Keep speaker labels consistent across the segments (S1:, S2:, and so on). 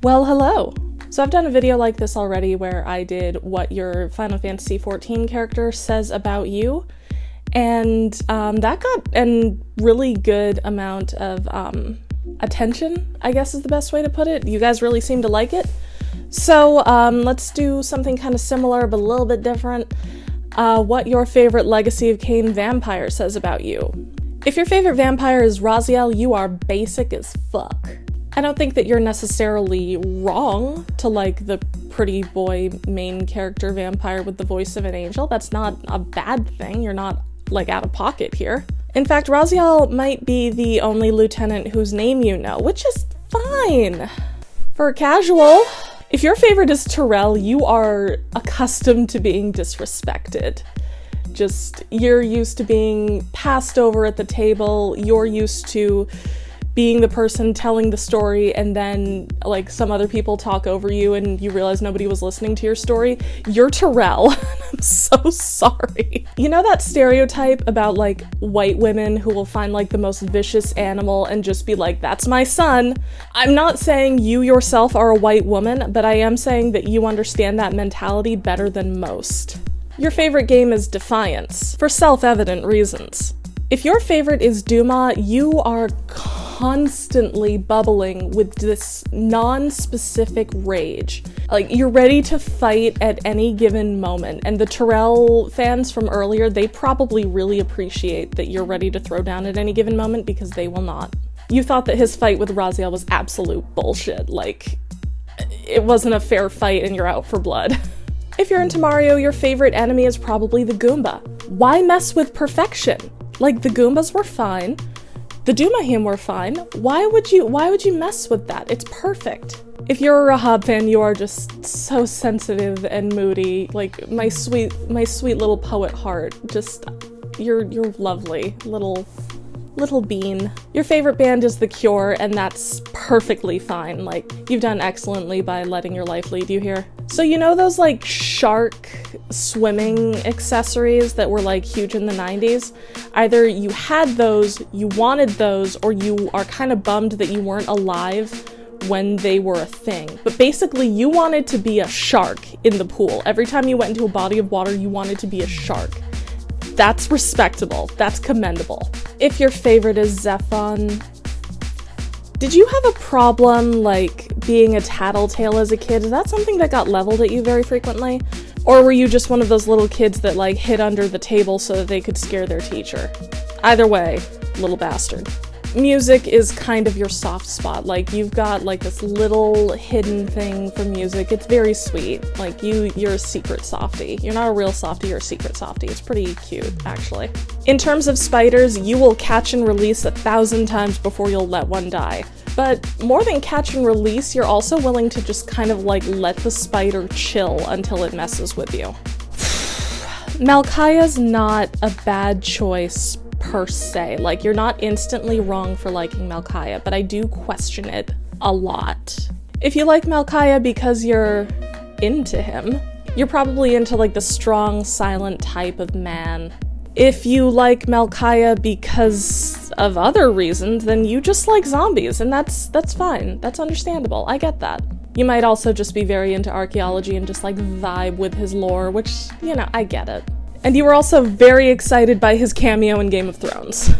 S1: Well, hello! So I've done a video like this already where I did what your Final Fantasy XIV character says about you, and that got a really good amount of attention, I guess is the best way to put it. You guys really seem to like it. So let's do something kind of similar but a little bit different. What your favorite Legacy of Kain vampire says about you. If your favorite vampire is Raziel, you are basic as fuck. I don't think that you're necessarily wrong to like the pretty boy main character vampire with the voice of an angel. That's not a bad thing. You're not like out of pocket here. In fact, Raziel might be the only lieutenant whose name you know, which is fine. For casual, if your favorite is Terrell, you are accustomed to being disrespected. You're used to being passed over at the table, you're used to being the person telling the story and then like some other people talk over you and you realize nobody was listening to your story. You're Terrell. I'm so sorry. You know that stereotype about like white women who will find like the most vicious animal and just be like, that's my son? I'm not saying you yourself are a white woman, but I am saying that you understand that mentality better than most. Your favorite game is Defiance, for self-evident reasons. If your favorite is Umah, you are constantly bubbling with this non-specific rage. Like, you're ready to fight at any given moment, and the Terrell fans from earlier, they probably really appreciate that you're ready to throw down at any given moment because they will not. You thought that his fight with Raziel was absolute bullshit, like, it wasn't a fair fight and you're out for blood. If you're into Mario, your favorite enemy is probably the Goomba. Why mess with perfection? Like, the Goombas were fine, the Dumahim were fine. Why would you mess with that? It's perfect. If you're a Rahab fan, you are just so sensitive and moody. Like, my sweet little poet heart. You're lovely, little bean. Your favorite band is The Cure, and that's perfectly fine. Like, you've done excellently by letting your life lead you here. So you know those like shark swimming accessories that were like huge in the 90s? Either you had those, you wanted those, or you are kind of bummed that you weren't alive when they were a thing. But basically you wanted to be a shark in the pool. Every time you went into a body of water, you wanted to be a shark. That's respectable. That's commendable. If your favorite is Zephon, did you have a problem, like, being a tattletale as a kid? Is that something that got leveled at you very frequently? Or were you just one of those little kids that, like, hid under the table so that they could scare their teacher? Either way, little bastard. Music is kind of your soft spot. Like, you've got, like, this little hidden thing for music. It's very sweet. Like, you're a secret softie. You're not a real softie, you're a secret softie. It's pretty cute, actually. In terms of spiders, you will catch and release 1,000 times before you'll let one die. But more than catch and release, you're also willing to just kind of, like, let the spider chill until it messes with you. Malkaya's not a bad choice per se. Like, you're not instantly wrong for liking Malkaya, but I do question it a lot. If you like Malkaya because you're into him, you're probably into like the strong, silent type of man. If you like Malkaya because of other reasons, then you just like zombies, and that's fine. That's understandable. I get that. You might also just be very into archaeology and just like vibe with his lore, which, you know, I get it. And you were also very excited by his cameo in Game of Thrones.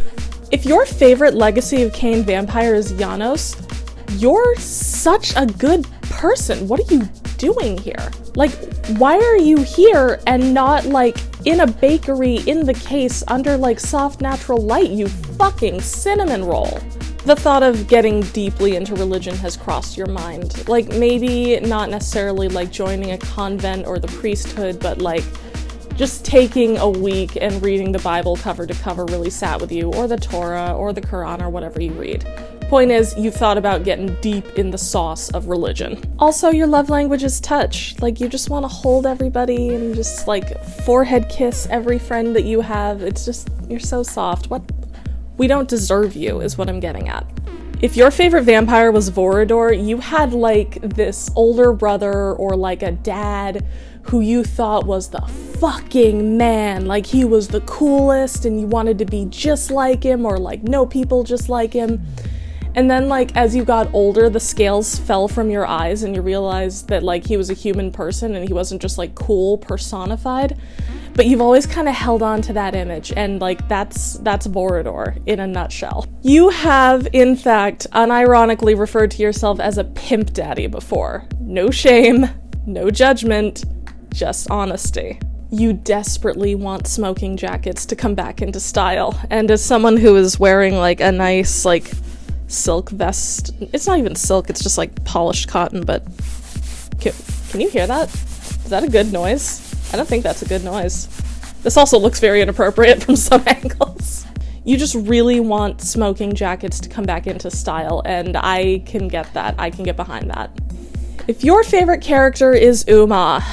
S1: If your favorite Legacy of Kain vampire is Janos, you're such a good person. What are you doing here? Like, why are you here and not like in a bakery in the case under like soft natural light, you fucking cinnamon roll? The thought of getting deeply into religion has crossed your mind. Like, maybe not necessarily like joining a convent or the priesthood, but like just taking a week and reading the Bible cover to cover really sat with you, or the Torah, or the Quran, or whatever you read. Point is, you've thought about getting deep in the sauce of religion. Also, your love language is touch. Like, you just want to hold everybody and just, like, forehead kiss every friend that you have. It's just, you're so soft. What? We don't deserve you, is what I'm getting at. If your favorite vampire was Vorador, you had, like, this older brother or, like, a dad who you thought was the fucking man. Like, he was the coolest and you wanted to be just like him or, like, know people just like him. And then, like, as you got older, the scales fell from your eyes and you realized that, like, he was a human person and he wasn't just, like, cool personified. But you've always kind of held on to that image, and, like, that's Borodor in a nutshell. You have, in fact, unironically referred to yourself as a pimp daddy before. No shame, no judgment, just honesty. You desperately want smoking jackets to come back into style, and as someone who is wearing, like, a nice, like, silk vest, it's not even silk, it's just like polished cotton, but can you hear that? Is that a good noise? I don't think that's a good noise. This also looks very inappropriate from some angles. You just really want smoking jackets to come back into style, and I can get that. I can get behind that. If your favorite character is Umah,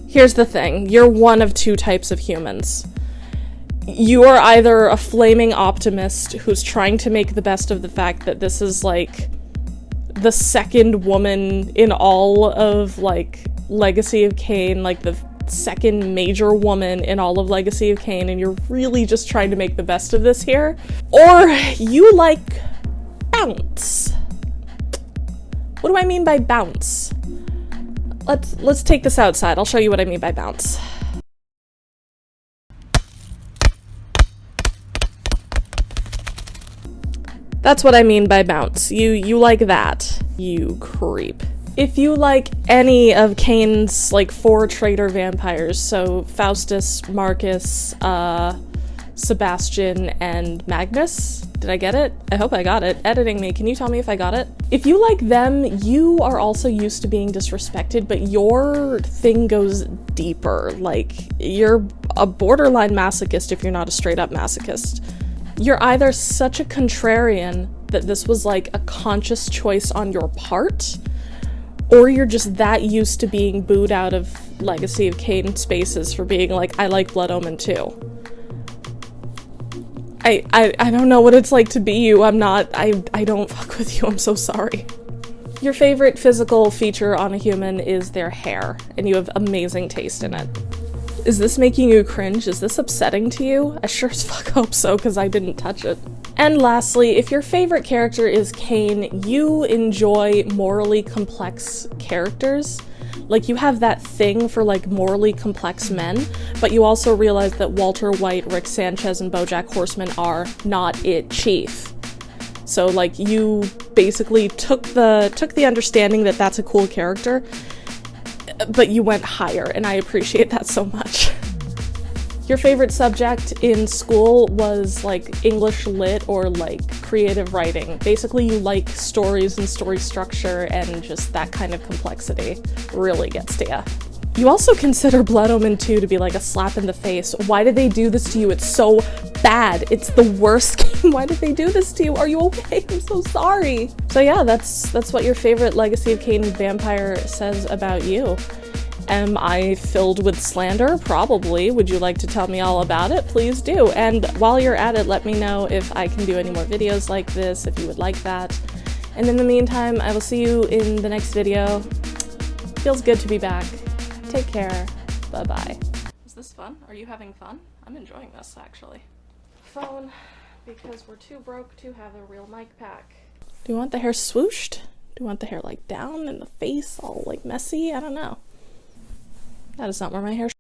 S1: here's the thing, you're one of two types of humans. You are either a flaming optimist who's trying to make the best of the fact that this is, like, the second woman in all of, like, Legacy of Kain, like, the second major woman in all of Legacy of Kain, and you're really just trying to make the best of this here. Or you like bounce. What do I mean by bounce? Let's take this outside. I'll show you what I mean by bounce. That's what I mean by bounce. You like that, you creep. If you like any of Kain's, like, 4 traitor vampires, so Faustus, Marcus, Sebastian, and Magnus. Did I get it? I hope I got it. Editing me, can you tell me if I got it? If you like them, you are also used to being disrespected, but your thing goes deeper. Like, you're a borderline masochist if you're not a straight up masochist. You're either such a contrarian that this was, like, a conscious choice on your part, or you're just that used to being booed out of Legacy of Kain spaces for being like, I like Blood Omen too. I don't know what it's like to be you. I don't fuck with you, I'm so sorry. Your favorite physical feature on a human is their hair, and you have amazing taste in it. Is this making you cringe? Is this upsetting to you? I sure as fuck hope so, because I didn't touch it. And lastly, if your favorite character is Kain, you enjoy morally complex characters. Like, you have that thing for, like, morally complex men, but you also realize that Walter White, Rick Sanchez, and BoJack Horseman are not it chief. So, like, you basically took the understanding that that's a cool character, but you went higher, and I appreciate that so much. Your favorite subject in school was, like, English lit or, like, creative writing. Basically, you like stories and story structure, and just that kind of complexity really gets to ya. You also consider Blood Omen 2 to be like a slap in the face. Why did they do this to you? It's so bad. It's the worst game. Why did they do this to you? Are you okay? I'm so sorry. So yeah, that's what your favorite Legacy of Kain vampire says about you. Am I filled with slander? Probably. Would you like to tell me all about it? Please do. And while you're at it, let me know if I can do any more videos like this, if you would like that. And in the meantime, I will see you in the next video. Feels good to be back. Take care. Bye-bye. Is this fun? Are you having fun? I'm enjoying this, actually. Phone, because we're too broke to have a real mic pack. Do you want the hair swooshed? Do you want the hair, like, down in the face, all, like, messy? I don't know. That is not where my hair